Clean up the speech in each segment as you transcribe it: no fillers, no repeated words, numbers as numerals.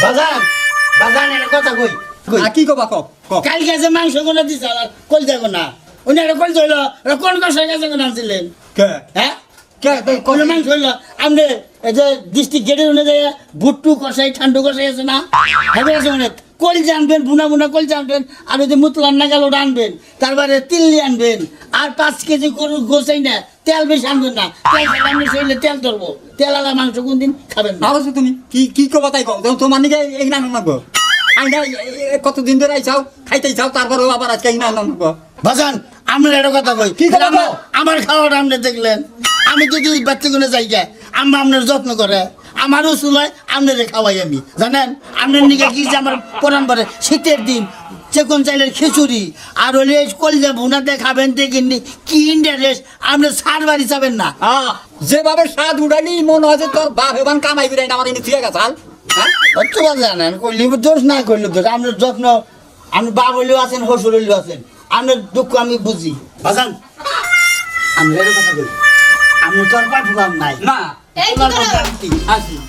বাজান বাজান এটা কথা কই কি কবা ক কালকে যে মাংস কোনে দিছ আর কল যাবো না উনি এটা কল হইল কোন কষাই কাছে কোন আনছিলেন কে হ্যাঁ কে কোন মাংস হইল আপনি এই যে ডিস্ট্রিক্ট গেটের উনি যে ভুট্টু কষাই ঠান্ডু কষাই আছে না হবে আছে মানে কল জানবেন বুনা বুনা কল জানবেন আর ওই যে মুতলান না গেল আনবেন তারপরে তিল্লি আনবেন আর 5 কেজি গরু গোছাই না তেল বেশি আনবেন না তেল আপনি শরীরে তেল ধরবো তেল আলা মাংস কোনদিন খাবেন না আছো তুমি কি কি কবা তাই কও তোমার নিকে এই না নাগো আইনা কতদিন ধরে আইছাও খাইতেই চাও তারপরে আবার আজকে এই না নাগো বাজান আমরা একটা কথা কই কি কথা কও? আমার খাওয়াটা আপনি দেখলেন আমি যদি বাচ্চাগুলো যাই গে আম্মা আপনার যত্ন করে আমারও চুলায় আপনারে খাওয়াই আমি জানেন আপনার নিকে কি যে আমার পরান পরে শীতের দিন চেকন চাইলের খিচুড়ি আর হলে কলিজা ভুনাতে খাবেন দেখিনি কি ইন্টারেস্ট আপনি সার বাড়ি যাবেন না যেভাবে স্বাদ উড়ালি মনে হয় যে তোর বাপ এবার কামাই বিরাই না আমার এনে ঠিক আছে অতটা জানেন করলি দোষ না করলে দোষ আপনার যত্ন আপনি বাপ হইলেও আছেন হসুর হইলেও আছেন আপনার দুঃখ আমি বুঝি বাজান আমি এর কথা বলি আমি তোর পাঠ ভাব নাই না এই তোমার কি কথা করো? কি?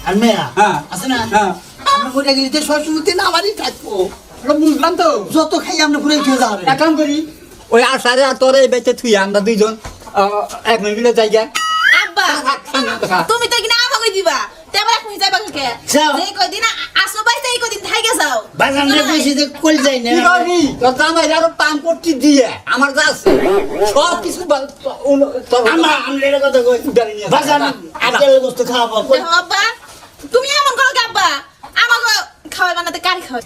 আর মেয়া হ্যাঁ। আছে না হ্যাঁ। আমরা ঘুরে গেলি যে শ্বশুরমতি না আমারই থাকবো ওটা বুঝলাম তো যত খাই আমরা ঘুরে খেয়ে যাবে এক কাম করি ওই আষাঢ়ে আর তোর এই বেঁচে থুই আমরা দুইজন এক মিনিটের জায়গা আব্বা তুমি তো কিনা আমাকে দিবা তেমন এক যাইবা কালকে যাও। যে কয়দিন আসো বাইতে এই কয়দিন থাইকে যাও বাজান রে কইছি যে কল যাই না কি করবি তোর জামাই আরো পান করতে দিয়ে আমার যা আছে সব কিছু আমরা এর কথা কই বাজান আজকের বস্তু খাওয়াবো দেখো আব্বা তুমি এমন করো কি আব্বা আমাকে খাওয়াই বানাতে কারি খাওয়াই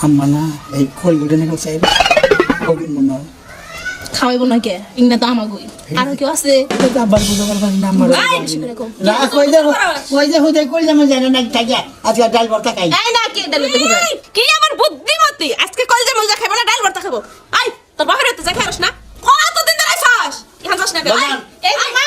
আম্মা না এই কল গুলো নিয়ে চাই কবিন মনে হয় খাওয়াইব না কে ইংনা তো আমাগই আর কেউ আছে এটা আবার বুঝা পারবেন না আমার এই বেশি করে কও। না কই যে হুদে কই যে মজা না থাকে আজকে ডাল ভর্তা খাই এই না কে ডাল দেখো কি আমার বুদ্ধিমতী আজকে কলেজে মজা খাইব না ডাল ভর্তা খাবো আই তোর বাপের তো যাই খারস না কতদিন ধরে আইছস ইহান যাস না কেন বাজান। এই যে মা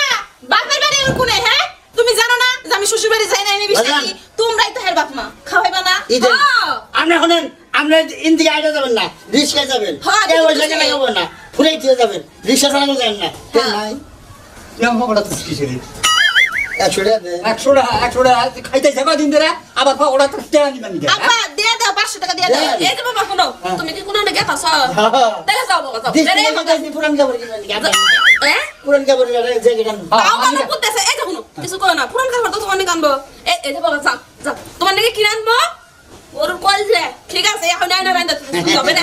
বাপের বাড়ি ওর কোনে হ্যাঁ তুমি জানো না যে আমি শ্বশুর বাড়ি যাই না এনে বাজান। বিষয় তোমরাই তো হের বাপ মা খাওয়াইবা না ইদে হ্যাঁ। আপনি শুনেন আপনি ইন্দিকে আইটা যাবেন না রিক্সায় যাবেন হ্যাঁ, কেউ ওই রিক্সায়। জায়গায় যাবেন না ফুরাই দিয়ে যাবেন রিক্সা চালানো যাবেন না হ্যাঁ। নাই পকোড়া তো কিসের 100 টাকা দে 100 খাইতে যাবা দিন ধরে আবার পকোড়া তো টেয়া নিবেন আব্বা দিয়ে দাও 500 টাকা দিয়ে দাও দেন। এই যে বাবা শুনো তুমি কি কোনো না গেতাছ তাহলে যাও বাবা যাও দিস এই রে, টাকা দি পুরান কাপড় কিনবেন হ্যাঁ পুরান কাপড় জায়গা কেন তাও মানে করতেছে এই দেখুন কিছু কই না পুরান খাবার তো তোমার নিকে আনবো এই এই যে বাবা যাও যাও তোমার নিকে কিনে আনবো ওর কল যে ঠিক আছে এখন আইনা রাইন্দা তুমি যাবে না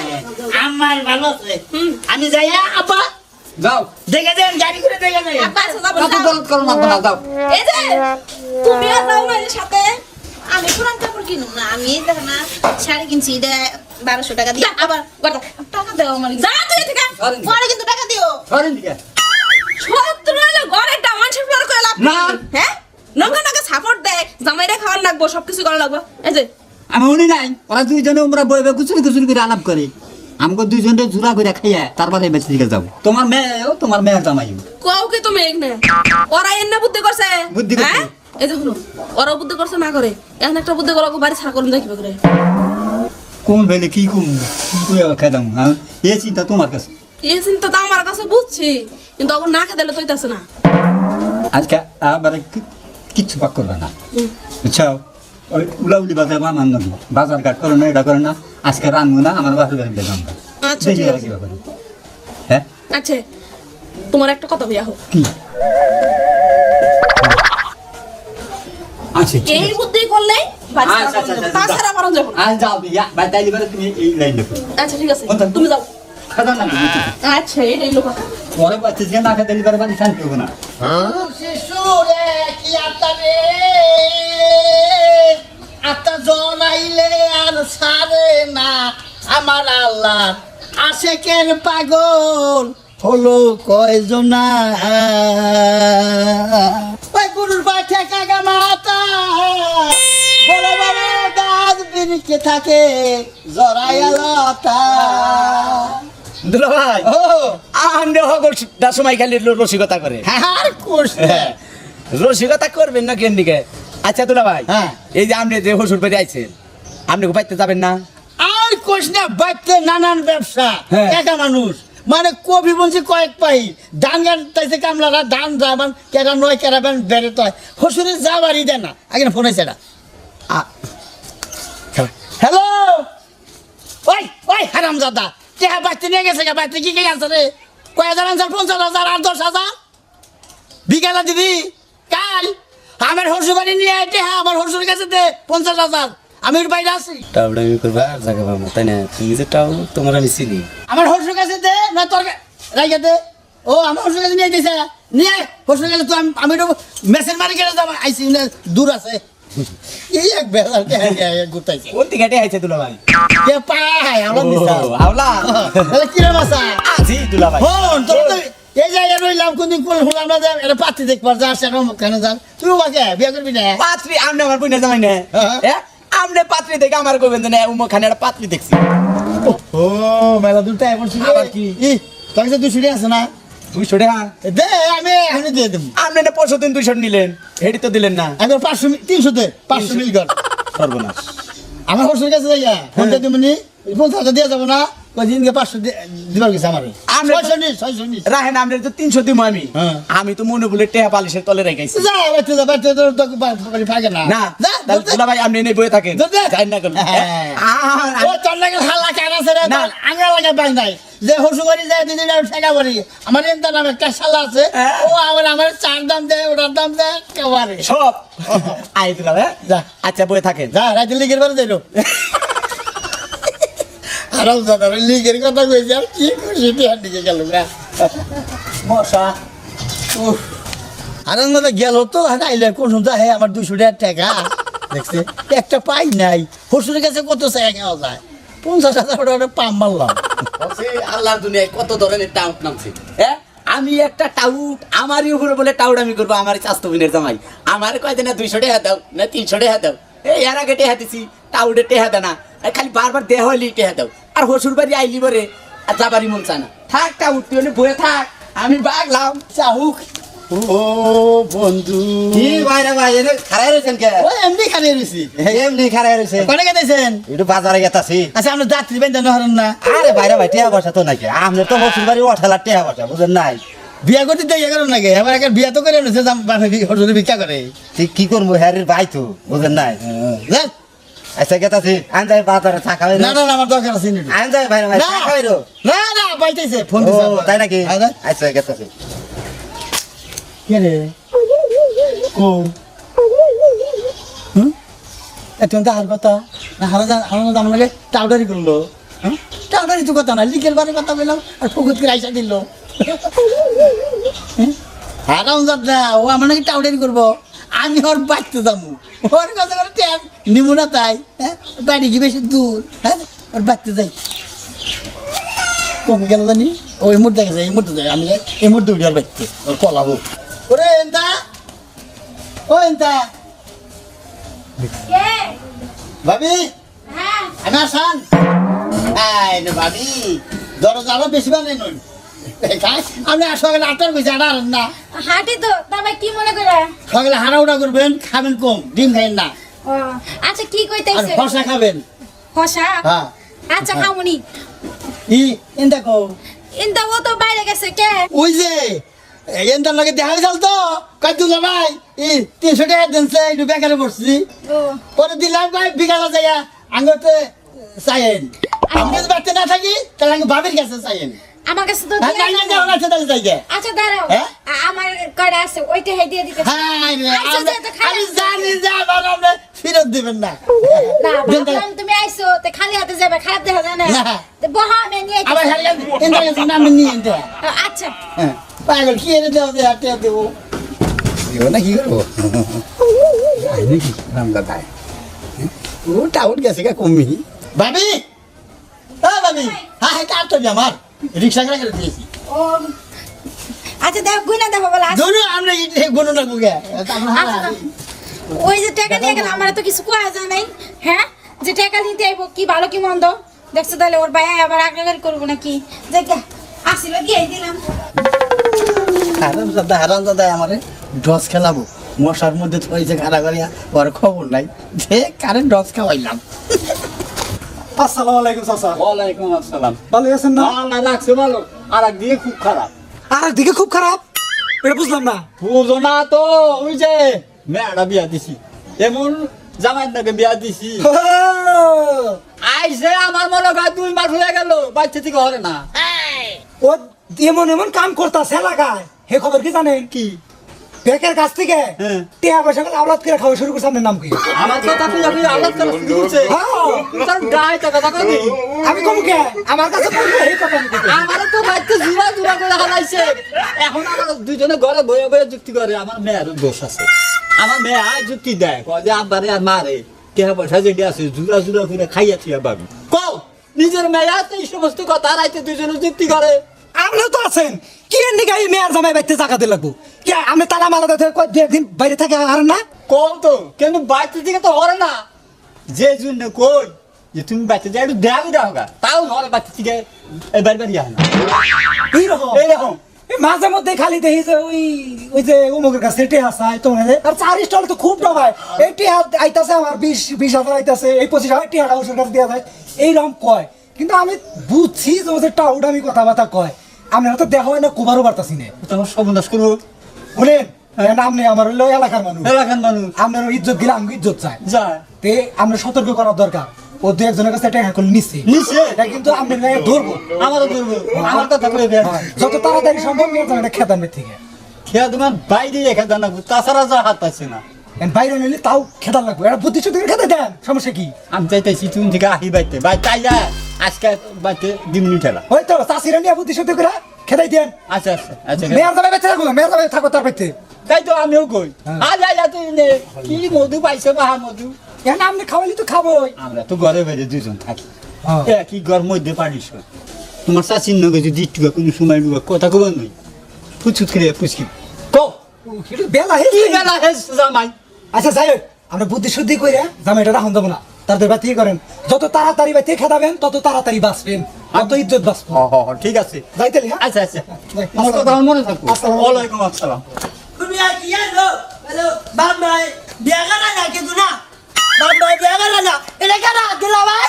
আমার ভালো আছে হুম। আমি যাই আপা যাও দেখে দেন গাড়ি করে দেখে দেন আব্বা আচ্ছা যাবো কত যাও। দরদ করো না না যাও এই যে তুমিও যাও না এর সাথে আমি পুরান কাপড় কিনো না আমি এই দেখো না শাড়ি কিনছি এটা 1200 টাকা দিয়ে আবার কত টাকা দাও আমার যা তুই থেকে সরেন। পরে কিন্তু টাকা দিও সরেন দিকে শত্রু হলে ঘরেরটা মানুষের ফ্লোর করে লাভ না। হ্যাঁ নঙ্গা নঙ্গা সাপোর্ট দেয় জামাইরা খাওয়ার লাগবো সবকিছু করা লাগবো এই যে আমি উনি নাই ওরা দুইজনে আমরা বইবে কুচুরি কুচুরি করে আলাপ করে আমাকে দুইজনে জোড়া করে খাইয়া তারপরে বেঁচে দিকে যাবো তোমার মেয়েও তোমার মেয়ের জামাইও কাউকে তো মেঘ না ওরা এনে বুদ্ধি করছে বুদ্ধি করছে। হ্যাঁ? এই যে শুনো ওরা বুদ্ধি করছে না করে এখন একটা বুদ্ধি করো বাড়ি ছাড়া করুন দেখবে করে কোন বেলে কি কোন খেদাম হ্যাঁ এ চিন্তা তোমার কাছে এই চিন্তা তো আমার কাছে বুঝছি কিন্তু ওকে না খেতে তো হইতাছে না আজকে আবার কিচ্ছু পাক করবে না বুঝছাও ওই উলাউলি বাজার বানান নাকি বাজার ঘাট করে না এটা করে না আজকে রানবো না আমার বাসা বাড়িতে যাবো আচ্ছা দেখি ঠিক ওরা আছে কি ব্যাপার হ্যাঁ আচ্ছা তোমার একটা কথা হইয়া হোক কি আচ্ছা ঠিক এই আছে। বুদ্ধি করলে বাড়ি ছাড়া আচ্ছা, করুন আচ্ছা, যাবো। আচ্ছা, তাছাড়া করুন যাবো না। আজ যাও বিয়া ভাই তাইলে এবারে তুমি এই লাইন দেখো আচ্ছা ঠিক আছে কোনটা? তুমি যাও খাদা না আচ্ছা এটাই লোক পরে বাচ্চা যে না খেতে এবারে বাড়ি শান্তি হবে না শিশুরে কি আত্মারে আত্মা জ্বলাইলে আর সারে না আমার আল্লাহ আশেকের পাগল হলো কয়জনা ওই গুরুর বাচ্চা কাকা মাতা বড় বড় গাছ বিরিকে থাকে জরায়ালতা দুলা ভাই ও আমনে হগল সময় খালি রসিকতা করে আর করছে রসিকতা করবেন না কেন দিকে আচ্ছা দুলা ভাই হ্যাঁ। এই যে আপনি যে হসুর পেতে আইছেন আপনি বাইতে যাবেন না আর কোশ না বাইতে নানান ব্যবসা হ্যাঁ। একা মানুষ মানে কবি বলছি কয়েক পাই ধান গান তাইছে কামলারা ধান যাবান কেরা নয় কেরাবেন বেড়ে তয় হসুরে যা বাড়ি দেয় না আগে ফোন আছে এটা হারামজাদা টেহা বাড়তে নিয়ে গেছে গা বাড়তে কি কে আছে রে কয় হাজার আনসার 50,000 আর 10,000 বিকালে দিবি কাল আমার হরসু বাড়ি নিয়ে আইতে হ্যাঁ আমার হরসুর কাছে দে 50,000 আমি ওর বাইরে আছি টাউডামি করবা আর জায়গা পাবো তাই না তুমি যে টাউ তোমার আমি চিনি আমার হরসুর কাছে দে না তোর রাইগা দে ও আমার হরসুর কাছে নিয়ে দিছে নিয়ে হরসুর কাছে তো আমি তো মেসেজ মারি গেলে যাব আইসি না দূর আছে এই এক বেলার কে গুতাইছে কোন দিকে আইছে দুলা ভাই কে পায় আমার নিসা আওলা তাহলে কি রে মাসা আজি দুলা ভাই হন তোর তো এই জায়গায় রইলাম কোনদিন কোন হলাম না যে এটা পাতি দেখবার যা আসে কেন যান তুই বাকে বিয়ে করবি না পাত্রী আমনে আমার বইনা জামাই না হ্যাঁ আমনে পাত্রী দেখে আমার কইবেন না উমা খানে একটা পাত্রী দেখছি ও মেলা দুটা এমন ছিল আবার কি? ই তোর কাছে 200 টাকা আছে না 200 টাকা দে আমি দিয়ে দেব আমনে না 500 200 নিলেন হেডি তো দিলেন না আমি 500 300 দে 500 মিল কর সর্বনাশ আমার হোস্টেল কাছে যাইয়া ফোনটা দিমনি 50 দিয়ে যাব না কদিনকে 500 দিবার গেছে আমারে আমরা তো- 600 নি রাহেন আমনে তো 300 দিমু আমি হ্যাঁ। আমি তো মনে বলে টেহা পালিশের তলে রেখাইছি যা বাচ্চা তো ফাগে না না যা দুলা ভাই আমনে নেই বয়ে থাকেন দে। যাই না কোন হ্যাঁ। ও তোর লাগে হালা কাটা ছেড়ে না। আঙা লাগে বাই নাই যে হসু করি যায় দিদি ঠেকা করি আমার এমন নামে একটা শালা আছে হ্যাঁ। ও আমার চার দাম দেয় ওটার দাম দেয় কেবারে সব আই দুলা ভাই যা। আচ্ছা বয়ে থাকেন যা রাতে লিগের বারে যাইলো আরাম দাদা লিগের কথা কইছি আর কি খুশি টিয়ার দিকে গেল মশা আরাম দাদা গেল তো আইলে কোন সময় হে আমার 200 টাকা দেখছে একটা পাই নাই হসুরের কাছে কত চাই খাওয়া যায় 50,000 টাকা পাম মারলাম বলছি, আল্লাহর দুনিয়ায় কত ধরনের টাউট নামছে হ্যাঁ আমি একটা টাউট আমারই উপরে বলে টাউট আমি করবো আমার চাস্তবিনের জামাই আমার কয়দিন না 200 টাকা দাও না 300 টাকা দাও এই এর আগে টেহা দিছি টাউটে টেহা দেয় না আর খালি বারবার দেহ হইলি টেহা দাও আর হসুর বাড়ি আইলি বরে আর যাবারই মন চায় না থাক টাউট তুই হলে বয়ে থাক আমি বাগলাম চাহুক ও বন্ধু কি ভাইরা ভাই এনে খারাই রয়েছেন কে ও এমনি খালি রয়েছি এমনি খারাই রয়েছে কোনে গেছেন একটু বাজারে গেতাছি আচ্ছা আমরা যাত্রী বেঁধে নহরেন না আরে ভাইরা ভাই টেয়া বসা তো নাকি আমরা তো বছর বাড়ি 8,000 টেয়া বসা বুঝেন নাই বিয়া করতে দেয় এগারো নাকি এবার একটা বিয়া তো করে এনেছে বাপে হসুরে ভিক্ষা করে ঠিক কি করবো হ্যারির ভাই তো বুঝেন নাই দেখ, আচ্ছা গেতাছি আন যাই বাজারে থাকা হইলো না না না, আমার দরকার আছে না আন যাই ভাইরা ভাই না থাকা হইলো না না পাইতেছে ফোন ও দিছে আবার। তাই নাকি হ্যাঁ, দেখ। আচ্ছা গেতাছি কে রে কোন এত আর কথা না হারানো দাম লাগে টাউডারি করলো হ্যাঁ টাউডারি তো কথা না লিখের বারে কথা বললাম আর ফকুত করে আইসা দিল হারাম যাত না ও আমার নাকি টাউডারি করবো আমি ওর বাঁচতে যাবো ওর কথা করে ট্যাগ নিবো না তাই হ্যাঁ বাড়ি কি বেশি দূর হ্যাঁ ওর বাঁচতে যাই কমে গেল জানি ওই মুহূর্তে গেছে এই মুহূর্তে যাই আমি এই মুহূর্তে উঠে আর বাঁচতে ওর পলাবো ওরে এনতা ও এনতা কে ভাবি হ্যাঁ আমি আসান এই নে ভাবি দরজা আরো বেশি বানাই নই আপনি সকালে 8টার কইছে 8 না হাঁটি তো তবে কি মনে করে সকালে হাড়াউড়া করবেন খাবেন কম ডিম খাইন না ও আচ্ছা কি আর কইতাইছে ফসা খাবেন হসা হ্যাঁ আচ্ছা খামুনি ই এনতা কো ইন্দা ও তো বাইরে গেছে কে ওই যে এনতার লগে দেখা হয়ে তো কই দুলা ভাই ই 300 টাকা দেনছে একটু বেকারে বসছি ও পরে দিলাম ভাই বিকালে যাইয়া আঙ্গতে চাইেন আমি যদি বাড়তে না থাকি তাহলে আমি ভাবির কাছে চাইেন আমার কাছে তো হ্যাঁ দিয়া না নাই। না তাহলে যাইগে আচ্ছা দাঁড়াও হ্যাঁ? আমার কয়টা আছে ওইটা হে দিয়ে দিতে হাই রে, আচ্ছা, আমরা- যা, তো খাই আমি আসো। জানি যে আমার আপনি ফেরত দিবেন না না দেন তো। ভাবলাম তুমি আইছো তে খালি হাতে যাবে খারাপ দেখা যায় না না। তে বহা আমি নিয়ে আবার আইতেছি। হারিয়ে ইন্টারনেট নাম নিয়ে এনতে আচ্ছা হ্যাঁ পাগল কি এনে দেও দে হাতে দেব দিও না কি করবো আই নাকি রাম দাদা ও টাউন গেছে কা কমি ভাবি ভাবি হ্যাঁ হ্যাঁ কাট তো আমার রিকশা করে দিয়েছি ও আচ্ছা দেখো গুনা দেখো বলা ধরু আমরা এই গুণ না গুগে তারপর আচ্ছা, হ্যাঁ ওই যে টাকা নিয়ে গেল আমার তো কিছু কোয়া যায় নাই হ্যাঁ যে টাকা নিতে আইবো কি ভালো কি মন্দ দেখছো তাহলে ওর ভাই আবার আগ্রাগারি করবো নাকি জায়গা আসিল দিয়ে দিলাম হারাম দাদা আমারে ডস খেলাবো মশার মধ্যে থইছে খাড়া করিয়া ওর খবর নাই যে কারেন্ট ডস খাওয়াইলাম আসসালামু আলাইকুম চাচা ওয়ালাইকুম আসসালাম ভালো আছেন না না রাখছে ভালো আর একদিকে খুব খারাপ আর দিকে খুব খারাপ এটা বুঝলাম না বুঝো না তো ওই যে মেয়েটা বিয়া দিছি এমন জামাই নাকি বিয়া দিছি আইসে আমার মনে হয় 2 মাস হয়ে গেল বাচ্চা থেকে হরে না। ও এমন এমন কাম করতাছে এলাকায়, হে খবর কি জানেন? কি বেকের কাছ থেকে হ্যাঁ। টিয়া পয়সা করে আওলাদ করে খাওয়া শুরু করছে। আপনার নাম কি? আমার কথা তুই আপনি আলাদা করে শুরু করছে তোর গায়ে টাকা টাকা দি আমি কম কে আমার কাছে বলবে এই কথা আমি কইতে। আমারও তো বাচ্চা জুড়া জুড়া করে হারাইছে। এখন আমার দুজনে ঘরে বয়ে বয়ে যুক্তি করে। আমার মেয়ের দোষ আছে। আমার মেয়ে আয় যুক্তি দেয় কয় যে আব্বারে আর মারে টাকা পয়সা যেটি আছে জুড়া জুড়া করে খাইয়াছি বাবু কও নিজের মেয়ে তো এই সমস্ত কথা রাইতে দুজনে যুক্তি করে। আপনিও তো আছেন কি এর নিকে এই মেয়ের জামাই বাইতে জাগাতে লাগবো কি? আমি তালা মালা দিতে একদিন বাইরে থাকে আর না কম তো কিন্তু বাচ্চা থেকে তো হরে না। যে জন্য কই যে তুমি বাচ্চা দিয়ে একটু দেখাবি দাও গা তাও ঘরে বাচ্চা থেকে বাড়ি বাড়ি আসে না এইরকম এইরকম। এই মাঝে মধ্যে খালি দেখি যে ওই যে অমুকের কাছে টিয়া আছে তোমার আর 4 স্টল তো খুব ডবায়। এই টিয়া আইতাছে আমার 20,000 আইতাছে, এই 25,000 টিয়াটা ওষুধ কাছে দেওয়া যায় এইরকম কয়। কিন্তু আমি বুঝছি যে ওদের টাউড আমি কথাবার্তা কয় আমি তো দেখা হয় না কুবারও পারতাছি না। তোমার সর্বনাশ করবো বলেন আপনি আমার হইলো এলাকার মানুষ, এলাকার মানুষ আপনার ইজ্জত দিলে আমি ইজ্জত চাই। যায় তে আমরা সতর্ক করার দরকার। ও দু একজনের কাছে টাকা করে নিচ্ছে নিচ্ছে? এটা কিন্তু আপনি ধরবো। আমারও করবো আমার কথা বলে দেয় হ্যাঁ, যত তাড়াতাড়ি সম্ভব নিয়ে যাবেন খেদানের থেকে। খেয়া তোমার বাইরে রেখে দেন তাছাড়া যা হাত আছে না। বাইরে নিলে তাও খেদার লাগবে। এটা বুদ্ধি শুদ্ধি খেতে দেন, সমস্যা কি? আমি চাইতেছি তুমি থেকে আহি বাইতে বাই তাই যা আজকে বাইতে 2 মিনিট খেলা। ওই তো চাষিরা নিয়ে বুদ্ধি শুদ্ধি করে খেদাই দেন। আচ্ছা আচ্ছা আচ্ছা মেয়ের যাবে বেঁচে থাকবো, মেয়ের যাবে থাকো তার বাড়িতে। তাই তো আমিও কই আজ আজ তুই নে কি মধু পাইছে বাহা মধু। এখন আপনি খাওয়ালি তো খাবোই। আমরা তো ঘরে বাইরে দুজন থাকি হ্যাঁ। কি ঘর মধ্যে পারিস তোমার চাষির নগে যদি একটু কোনো সময় কথা কব নই ফুচুত করে পুচকি কো একটু বেলা কি হয়েছে। বেলা হেস জামাই। আচ্ছা যাই হোক, আমরা বুদ্ধি শুদ্ধি করে জামাইটা রাখুন যাবো না, তাদের বাতি করেন। যত তাড়াতাড়ি বাতি খেদাবেন তত তাড়াতাড়ি বাঁচবেন, তত ইজ্জত বাঁচবো। ঠিক আছে যাইতে আচ্ছা আচ্ছা আমার কথা আমার মনে থাকবো। ওয়ালাইকুম আসসালাম। তুমি আর কি জানো? হ্যালো বাপ ভাই বিয়া করা না কিন্তু না বাপ ভাই বিয়া করা না এটা কেন দিলা ভাই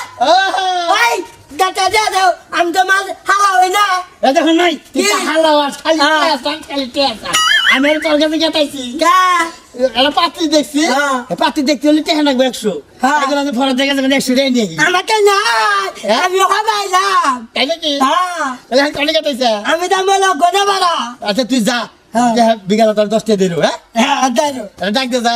ভাই গাটা দিয়ে দাও আমি তো মাছ হালা হই না এটা দেখুন নাই এটা হালা আর খালি খালি আমি আর তোর কাছে গেতাইছি কা এটা পাত্রী দেখছি পাত্রী দেখতে হলে টেহা লাগবে 100 এখন আমি ফটো দেখে যাবেন 100 টাকা নিয়ে আমাকে না আমি হবাইলাম তাই নাকি হ্যাঁ এটা কোন গেতাইছে আমি দাম বলো গোনা বাড়া আচ্ছা তুই যা বিকালে তোর 10 টাকা দিলো হ্যাঁ ডাক দে যা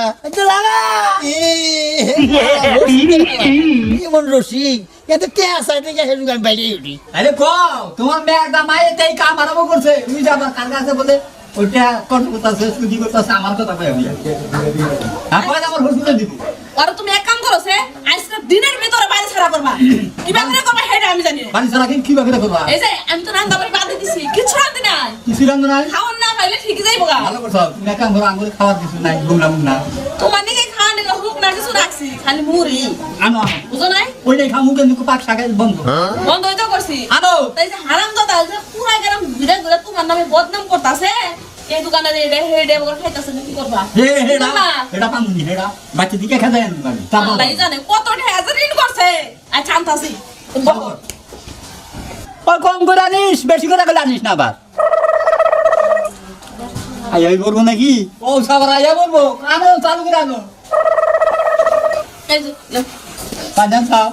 এমন রসিক এত টেহা চাই থেকে হেরু গান বাইরে উঠি আরে কো তোমার মেয়ের জামাই তাই কাম আরম্ভ করছে তুমি যাবা কার কাছে বলে ওইটা কোন কথা শেষ কি করতেছে আমার কথা কই আমি আপনি আমার হসপিটাল দিব। আর তুমি এক কাম করো সে আজকে দিনের ভিতরে বাইরে ছাড়া করবা কিভাবে করে করবা সেটা আমি জানি না। পানি ছাড়া কি ভাবে করবা? এই যে আমি তো রান্না বাড়ি বাদ দিছি কিছু রাঁধি নাই কিছু রান্ধ নাই খাওয়ার না পাইলে ঠিক যাইব গা। ভালো করছো তুমি একা ধরো আঙ্গুরে খাওয়ার কিছু নাই গুমরা মুমনা তোমার নিকে খাওয়া নিকে হুক না কিছু রাখছি খালি মুড়ি আনো বুঝো নাই ওইটাই খামু কিন্তু পাক শাকে বন্ধ বন্ধ হইতে করছি আনো তাই যে হারাম দাদা যে পুরা গরম ঘুরে ঘুরে তোমার নামে বদনাম করতাছে এই দোকানে রে হেডে বড় খাইতাছে কি করবা হে হেডা হেডা পামুনি হেডা বাচ্চা দিকে খেতে দেন বাড়ি তা বল আল্লাহই জানে কত হাজার ঋণ করছে আচ্ছা আনতাছি ওই কম করে আনিস বেশি করে গেলে আনিস না আবার আই বলবো নাকি ও সাবার আয়া বলবো আনো চালু করে আনো এই যে লে। পাঁচজন খাও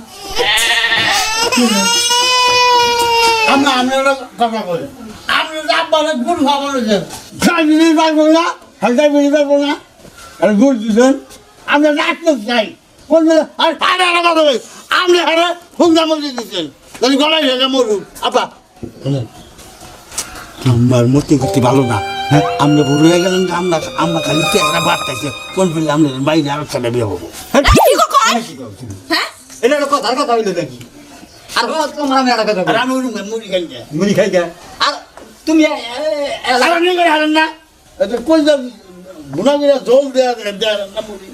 আমরা কথা বলি আপনি আপনারা গুড় খাবো না খাই বিড়ি পারবো না হালকা বিড়ি পারবো না আর গুড় দিচ্ছেন আমরা রাখতে চাই আর হারে কথা বলি আপনি হারে হুঙ্গা মধ্যে দিচ্ছেন তাহলে গলায় ভেঙে মরুন আপা আমার মূর্তি করতে ভালো না হ্যাঁ আমরা বুড়ো হয়ে গেলেন আমরা আমরা খালি চেহারা বাড়তেছে কোন ফিরলে আমরা বাইরে আরো ছেলে বিয়ে হবো কি কো কয় হ্যাঁ এটা একটা কথার কথা হইলো নাকি আর বাবা তোমার আমি একটা কথা আর আমি মুড়ি খাই মুড়ি খাই গা আর তুমি হারানি করে হারান না এটা কই যা বুনা করে জল দেয়া দেয়া না মুড়ি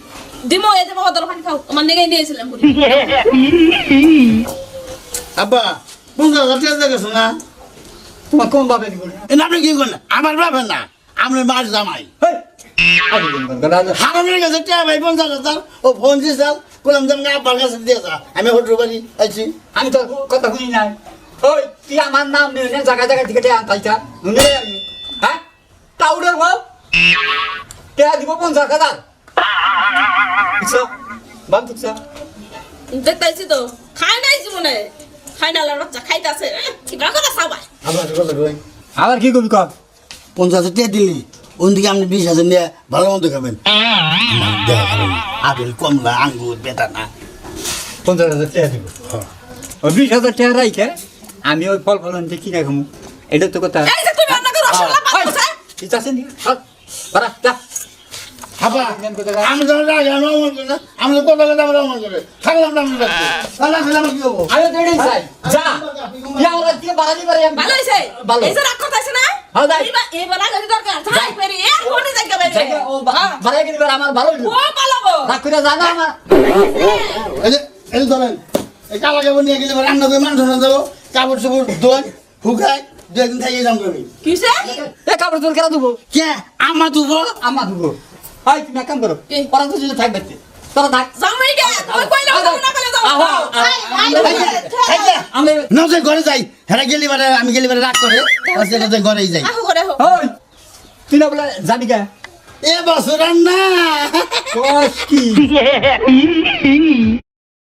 দিমো এতে বাবা দর পানি খাও আমার নিকে নিয়েছিলাম মুড়ি আব্বা বুঝা যাচ্ছে গেছো না তোমার কোন বাপে দিব এটা আপনি কি করলেন আমার বাবা না আপনার মার জামাই হারানের কাছে টিয়া ভাই 50,000 ও ফোন দিয়েছাল কোলাম জাম আব্বার কাছে দিয়েছা আমি হোটেল বাড়ি আইছি আমি তো কথা শুনি নাই ওই তুই আমার নাম নিয়ে জায়গা জায়গা থেকে আনতাইছা নুনে আমি হ্যাঁ টাউডার বাপ কে দিব 50,000 ইচ্ছা বাপ তুকছা দেখতাইছি তো খাই নাই জীবনে ফাইনালের বাচ্চা খাইতাছে কিবা কথা সবাই আবার কথা কই আবার কি কবি কর 50,000 টাকা দিলি ওদিকে আপনি 20,000 নিয়ে ভালো মন্দ খাবেন আমার দেয়া খাবেন আপেল কমলা আঙ্গুর বেদানা 50,000 টাকা দিব ওই 20,000 টাকা রাইখে আমি ওই ফল ফলন দিয়ে কিনে খামু এটা তো কথা এই যে তুমি রান্না করো রসগোল্লা বানাইছো ঠিক আছে নি বারা যা হাবা আমি তো রাগে আমি অমন করে না আমি তো কথা কথা আমরা অমন করে থাকলাম না আমি রাখবো তাহলে আসলে আমার কি হবো আমি তো এটাই চাই যা ইয়া ওরা দিয়ে বাড়াতে পারি আমি ভালো হইছে ভালো। এই যে রাগ করতেছ না হ্যাঁ, যাই। এবার আগে দরকার যাই পারি এখনই যাইতে পারি জায়গা ও বাড়াই গেলে আমার ভালো হইলো ও ভালো গো রাগ করে জানা আমার এই ধরেন এই কালা কাপড় নিয়ে গেলে রান্না করে মাংস রান্না দেবো কাপড় চোপড় ধোয় শুকায় 2 একদিন থেকে যাম আমি কিসে এ কাপড় চোর কেন দেবো কে আমার দুবো আমার দেবো হয় তুমি এক কাম করো ওরা তো যদি থাকবে তোরা থাক জামাই গে তুমি কইলা না কইলা যাও আমি না যে ঘরে যাই হ্যাঁ গেলি বারে আমি গেলি বারে রাগ করে আজকে ঘরেই যাই আহো করে হো ওই তুই না বলে যাবি কে এ বছর রান্না কি